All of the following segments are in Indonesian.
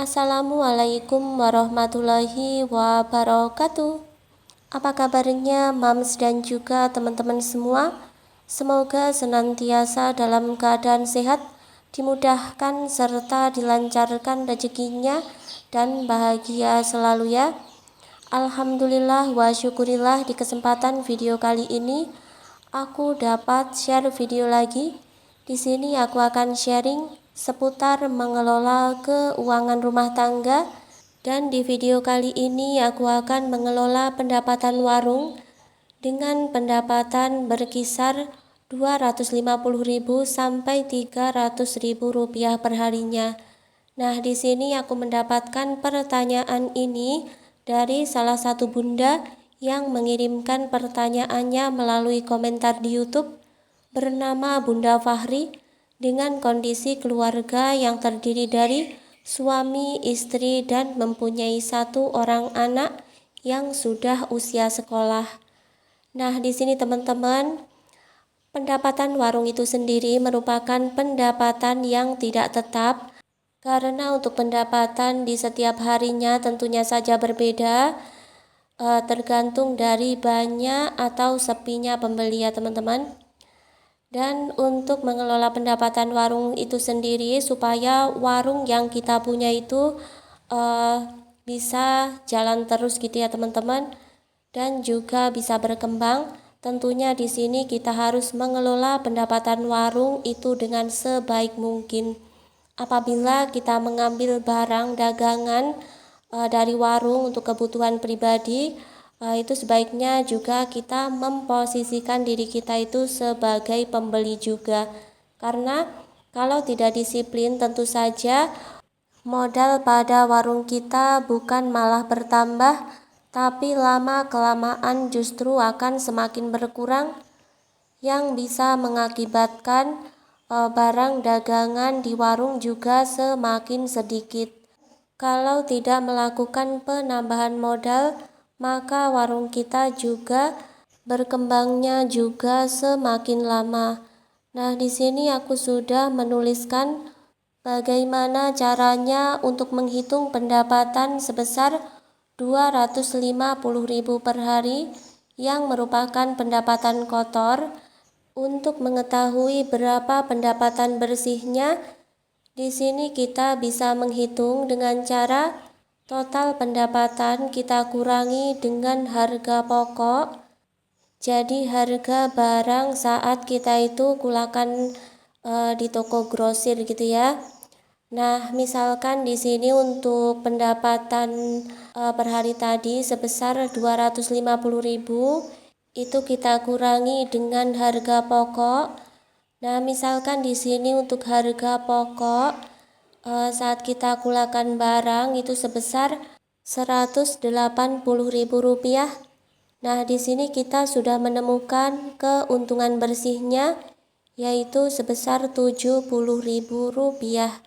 Assalamualaikum warahmatullahi wabarakatuh. Apa kabarnya Mams dan juga teman-teman semua? Semoga senantiasa dalam keadaan sehat, dimudahkan serta dilancarkan rezekinya dan bahagia selalu ya. Alhamdulillah wa syukurillah, di kesempatan video kali ini aku dapat share video lagi. Di sini aku akan sharing seputar mengelola keuangan rumah tangga, dan di video kali ini aku akan mengelola pendapatan warung dengan pendapatan berkisar 250.000 sampai 300.000 rupiah per harinya. Nah, di sini aku mendapatkan pertanyaan ini dari salah satu bunda yang mengirimkan pertanyaannya melalui komentar di YouTube, bernama Bunda Fahri, dengan kondisi keluarga yang terdiri dari suami, istri, dan mempunyai 1 orang anak yang sudah usia sekolah. Nah, di sini teman-teman, pendapatan warung itu sendiri merupakan pendapatan yang tidak tetap, karena untuk pendapatan di setiap harinya tentunya saja berbeda, tergantung dari banyak atau sepinya pembeli ya teman-teman. Dan untuk mengelola pendapatan warung itu sendiri supaya warung yang kita punya itu bisa jalan terus gitu ya teman-teman, dan juga bisa berkembang. Tentunya di sini kita harus mengelola pendapatan warung itu dengan sebaik mungkin. Apabila kita mengambil barang dagangan dari warung untuk kebutuhan pribadi, itu sebaiknya juga kita memposisikan diri kita itu sebagai pembeli juga. Karena kalau tidak disiplin, tentu saja modal pada warung kita bukan malah bertambah, tapi lama-kelamaan justru akan semakin berkurang, yang bisa mengakibatkan barang dagangan di warung juga semakin sedikit. Kalau tidak melakukan penambahan modal, maka warung kita juga berkembangnya juga semakin lama. Nah, di sini aku sudah menuliskan bagaimana caranya untuk menghitung pendapatan sebesar 250.000 per hari yang merupakan pendapatan kotor. Untuk mengetahui berapa pendapatan bersihnya, di sini kita bisa menghitung dengan cara total pendapatan kita kurangi dengan harga pokok. Jadi harga barang saat kita itu gulakan di toko grosir gitu ya. Nah, misalkan di sini untuk pendapatan per hari tadi sebesar 250.000, itu kita kurangi dengan harga pokok. Nah, misalkan di sini untuk harga pokok saat kita gulakan barang itu sebesar 180.000 rupiah. Nah, di sini kita sudah menemukan keuntungan bersihnya, yaitu sebesar 70.000 rupiah.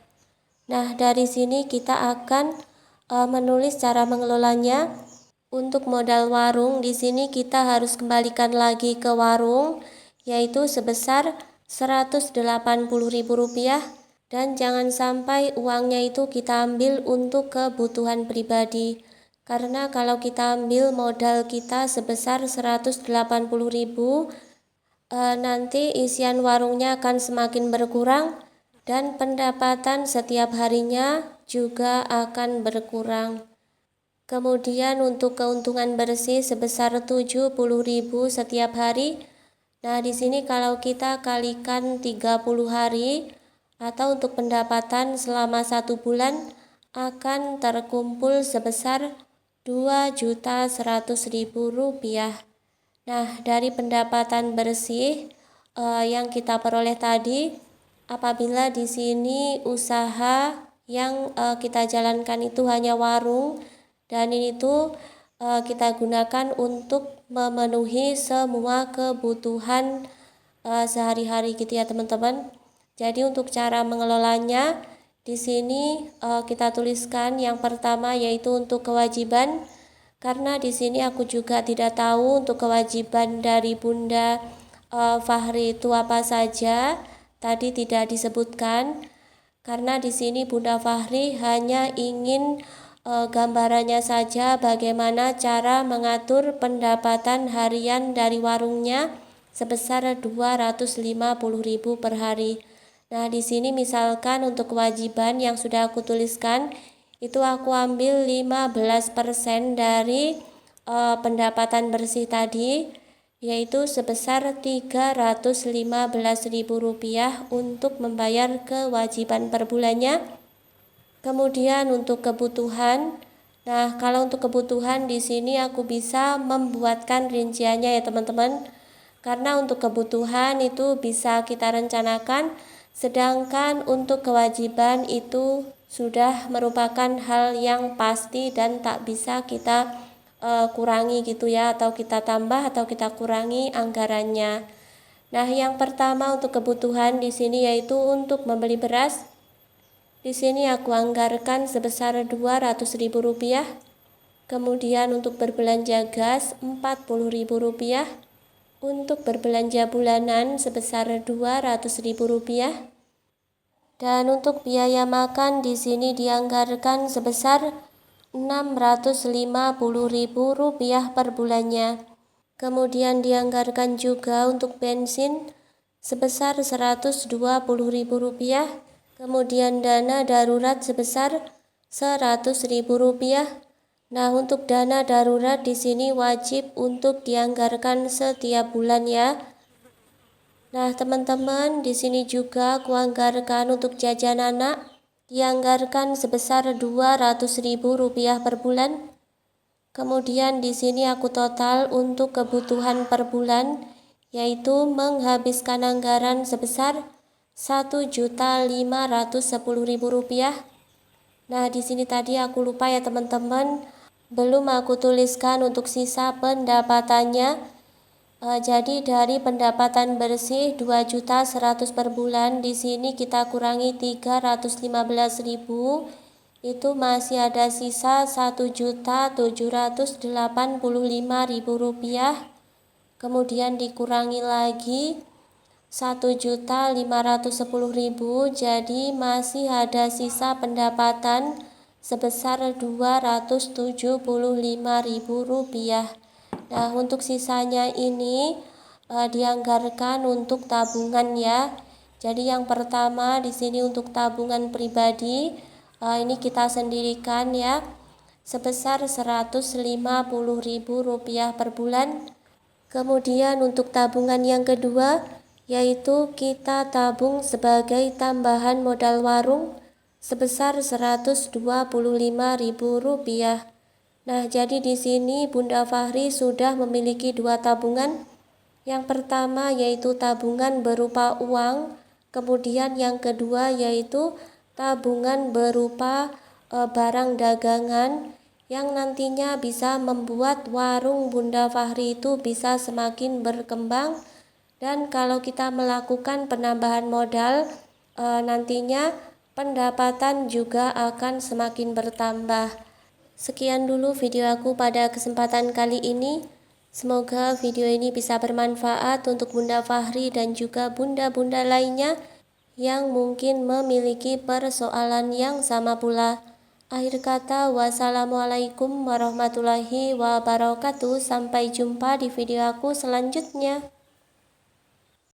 Nah, dari sini kita akan menulis cara mengelolanya. Untuk modal warung, di sini kita harus kembalikan lagi ke warung, yaitu sebesar 180.000 rupiah. Dan jangan sampai uangnya itu kita ambil untuk kebutuhan pribadi. Karena kalau kita ambil modal kita sebesar 180.000, nanti isian warungnya akan semakin berkurang dan pendapatan setiap harinya juga akan berkurang. Kemudian untuk keuntungan bersih sebesar 70.000 setiap hari. Nah, di sini kalau kita kalikan 30 hari atau untuk pendapatan selama 1 bulan, akan terkumpul sebesar 2.100.000 rupiah. Nah, dari pendapatan bersih yang kita peroleh tadi, apabila di sini usaha yang kita jalankan itu hanya warung, dan ini tuh kita gunakan untuk memenuhi semua kebutuhan sehari-hari gitu ya teman-teman. Jadi untuk cara mengelolanya, di sini kita tuliskan yang pertama yaitu untuk kewajiban. Karena di sini aku juga tidak tahu untuk kewajiban dari Bunda Fahri itu apa saja, tadi tidak disebutkan. karena di sini Bunda Fahri hanya ingin gambarannya saja bagaimana cara mengatur pendapatan harian dari warungnya sebesar 250.000 per hari. Nah, di sini misalkan untuk kewajiban yang sudah aku tuliskan itu aku ambil 15% dari pendapatan bersih tadi, yaitu sebesar Rp315.000 untuk membayar kewajiban per bulannya. Kemudian untuk kebutuhan, nah kalau untuk kebutuhan di sini aku bisa membuatkan rinciannya ya teman-teman. Karena untuk kebutuhan itu bisa kita rencanakan, sedangkan untuk kewajiban itu sudah merupakan hal yang pasti dan tak bisa kita kurangi gitu ya, atau kita tambah atau kita kurangi anggarannya. Nah, yang pertama untuk kebutuhan di sini yaitu untuk membeli beras. Di sini aku anggarkan sebesar Rp200.000. Kemudian untuk berbelanja gas Rp40.000. Untuk berbelanja bulanan sebesar Rp200.000. Dan untuk biaya makan di sini dianggarkan sebesar Rp650.000 per bulannya. Kemudian dianggarkan juga untuk bensin sebesar Rp120.000. Kemudian dana darurat sebesar Rp100.000. Nah, untuk dana darurat di sini wajib untuk dianggarkan setiap bulan ya. Nah, teman-teman, di sini juga kuanggarkan untuk jajan anak dianggarkan sebesar Rp200.000 per bulan. Kemudian di sini aku total untuk kebutuhan per bulan yaitu menghabiskan anggaran sebesar Rp1.510.000. Nah, di sini tadi aku lupa ya teman-teman, belum aku tuliskan untuk sisa pendapatannya. Jadi dari pendapatan bersih 2.100.000 per bulan, di sini kita kurangi 315.000, itu masih ada sisa Rp1.785.000. Kemudian dikurangi lagi 1.510.000, jadi masih ada sisa pendapatan sebesar Rp275.000. Nah, untuk sisanya ini dianggarkan untuk tabungan ya. Jadi yang pertama di sini untuk tabungan pribadi ini kita sendirikan ya, sebesar Rp150.000 per bulan. Kemudian untuk tabungan yang kedua yaitu kita tabung sebagai tambahan modal warung sebesar Rp125.000. Nah, jadi di sini Bunda Fahri sudah memiliki dua tabungan. Yang pertama yaitu tabungan berupa uang, kemudian yang kedua yaitu tabungan berupa barang dagangan yang nantinya bisa membuat warung Bunda Fahri itu bisa semakin berkembang. Dan kalau kita melakukan penambahan modal, nantinya pendapatan juga akan semakin bertambah. Sekian dulu video aku pada kesempatan kali ini. Semoga video ini bisa bermanfaat untuk Bunda Fahri dan juga bunda-bunda lainnya yang mungkin memiliki persoalan yang sama pula. Akhir kata, wassalamualaikum warahmatullahi wabarakatuh. Sampai jumpa di video aku selanjutnya.